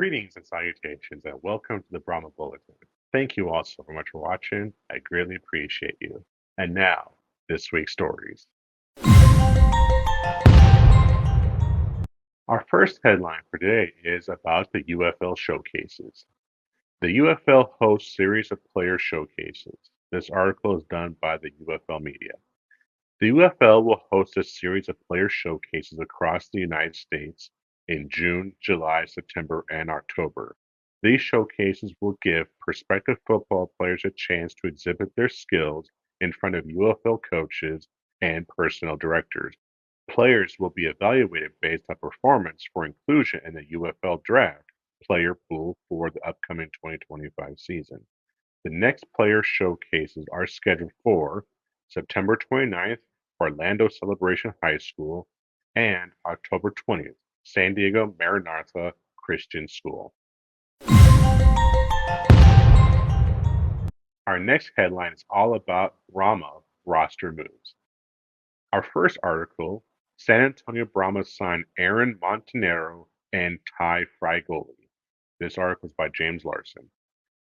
Greetings and salutations, and welcome to the Brahma Bulletin. Thank you all so much for watching. I greatly appreciate you. And now, this week's stories. Our first headline for today is about the UFL Showcases. The UFL hosts series of player showcases. This article is done by the UFL Media. The UFL will host a series of player showcases across the United States in June, July, September, and October. These showcases will give prospective football players a chance to exhibit their skills in front of UFL coaches and personnel directors. Players will be evaluated based on performance for inclusion in the UFL draft player pool for the upcoming 2025 season. The next player showcases are scheduled for September 29th, Orlando Celebration High School, and October 20th, San Diego Maranatha Christian School. Our next headline is all about Brahma roster moves. Our first article, San Antonio Brahmas signed Aaron Montanero and Ty Frigoli. This article is by James Larson.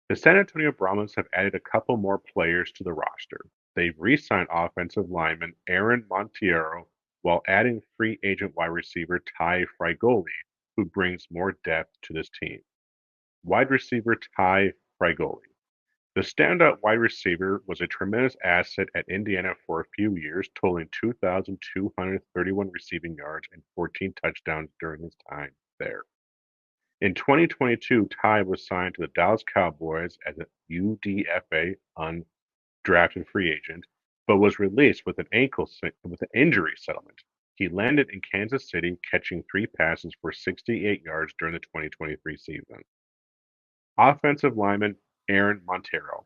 The San Antonio Brahmas have added a couple more players to the roster. They've re-signed offensive lineman Aaron Monteiro while adding free agent wide receiver Ty Frigoli, who brings more depth to this team. Wide receiver Ty Frigoli. The standout wide receiver was a tremendous asset at Indiana for a few years, totaling 2,231 receiving yards and 14 touchdowns during his time there. In 2022, Ty was signed to the Dallas Cowboys as a UDFA undrafted free agent, but was released with an injury settlement. He landed in Kansas City, catching 3 passes for 68 yards during the 2023 season. Offensive lineman Aaron Monteiro.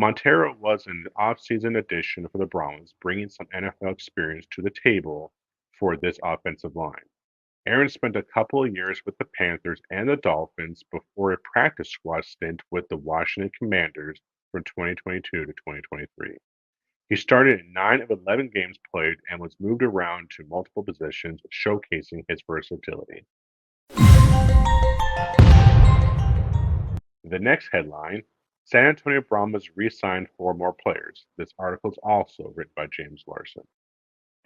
Monteiro was an offseason addition for the Brahmas, bringing some NFL experience to the table for this offensive line. Aaron spent a couple of years with the Panthers and the Dolphins before a practice squad stint with the Washington Commanders from 2022 to 2023. He started in 9 of 11 games played and was moved around to multiple positions, showcasing his versatility. The next headline, San Antonio Brahmas re-signed 4 more players. This article is also written by James Larson.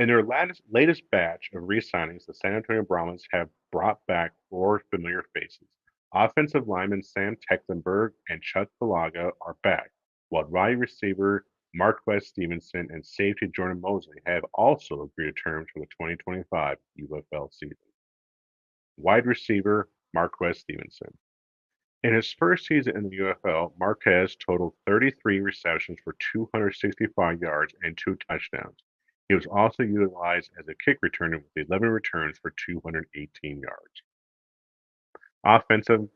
In their latest batch of re-signings, the San Antonio Brahmas have brought back 4 familiar faces. Offensive lineman Sam Tecklenburg and Chuck Balaga are back, while wide receiver Marquez Stevenson and safety Jordan Mosley have also agreed to terms for the 2025 UFL season. Wide receiver Marquez Stevenson. In his first season in the UFL, Marquez totaled 33 receptions for 265 yards and 2 touchdowns. He was also utilized as a kick returner with 11 returns for 218 yards. Offensive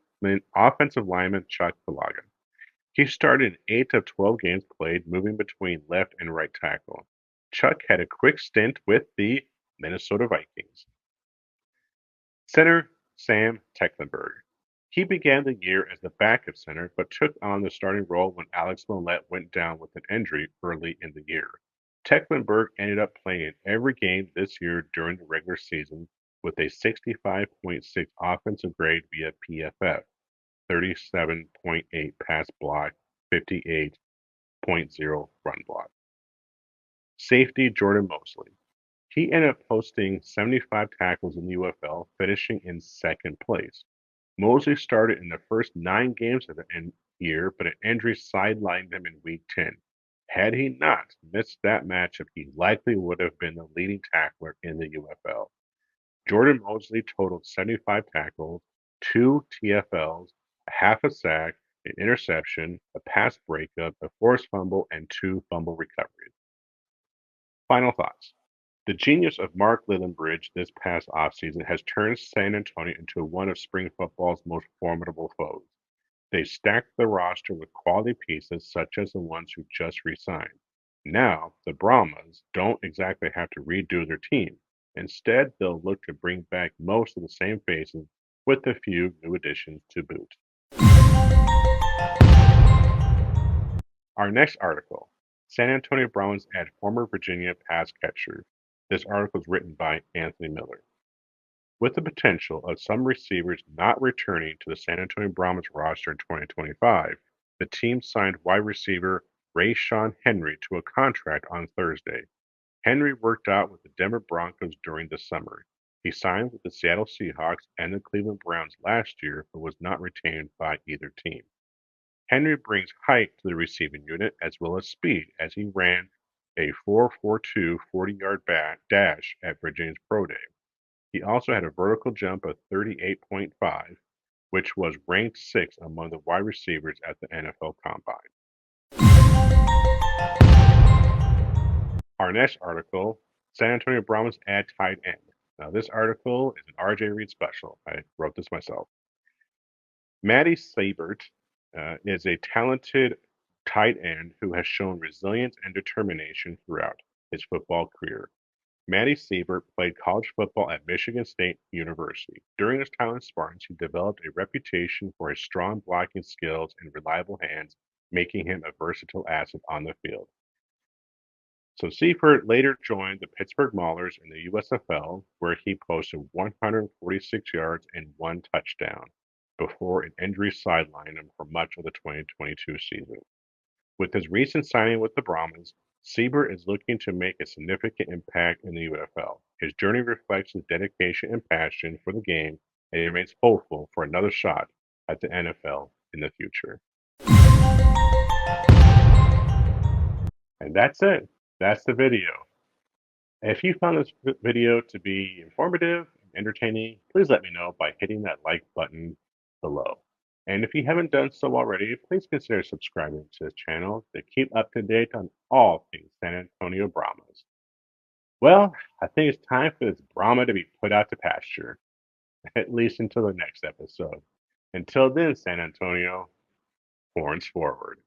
lineman Chuck Balaga. He started in 8 of 12 games played, moving between left and right tackle. Chuck had a quick stint with the Minnesota Vikings. Center Sam Tecklenburg. He began the year as the backup center, but took on the starting role when Alex Millette went down with an injury early in the year. Tecklenburg ended up playing in every game this year during the regular season with a 65.6 offensive grade via PFF, 37.8 pass block, 58.0 run block. Safety Jordan Mosley. He ended up posting 75 tackles in the UFL, finishing in second place. Mosley started in the first 9 games of the year, but an injury sidelined him in Week 10. Had he not missed that matchup, he likely would have been the leading tackler in the UFL. Jordan Mosley totaled 75 tackles, 2 TFLs, a half a sack, an interception, a pass breakup, a forced fumble, and 2 fumble recoveries. Final thoughts. The genius of Mark Lillenbridge this past offseason has turned San Antonio into one of spring football's most formidable foes. They stacked the roster with quality pieces such as the ones who just re-signed. Now, the Brahmas don't exactly have to redo their team. Instead, they'll look to bring back most of the same faces with a few new additions to boot. Our next article, San Antonio Brahmas add former Virginia pass catcher. This article is written by Anthony Miller. With the potential of some receivers not returning to the San Antonio Brahmas roster in 2025, the team signed wide receiver Rayshon Henry to a contract on Thursday. Henry worked out with the Denver Broncos during the summer. He signed with the Seattle Seahawks and the Cleveland Browns last year, but was not retained by either team. Henry brings height to the receiving unit as well as speed as he ran a 4.42 40-yard dash at Virginia's Pro Day. He also had a vertical jump of 38.5, which was ranked 6th among the wide receivers at the NFL Combine. Our next article, San Antonio Brahmas add tight end. Now, this article is an RJ Reed special. I wrote this myself. Matty Sabert is a talented tight end who has shown resilience and determination throughout his football career. Matty Sabert played college football at Michigan State University. During his time in Spartans, he developed a reputation for his strong blocking skills and reliable hands, making him a versatile asset on the field. So Seifert later joined the Pittsburgh Maulers in the USFL, where he posted 146 yards and 1 touchdown before an injury sidelined him for much of the 2022 season. With his recent signing with the Brahmas, Seibert is looking to make a significant impact in the UFL. His journey reflects his dedication and passion for the game, and he remains hopeful for another shot at the NFL in the future. And that's it. That's the video. If you found this video to be informative and entertaining, please let me know by hitting that like button below. And if you haven't done so already, please consider subscribing to this channel to keep up to date on all things San Antonio Brahmas. Well, I think it's time for this Brahma to be put out to pasture, at least until the next episode. Until then, San Antonio, horns forward.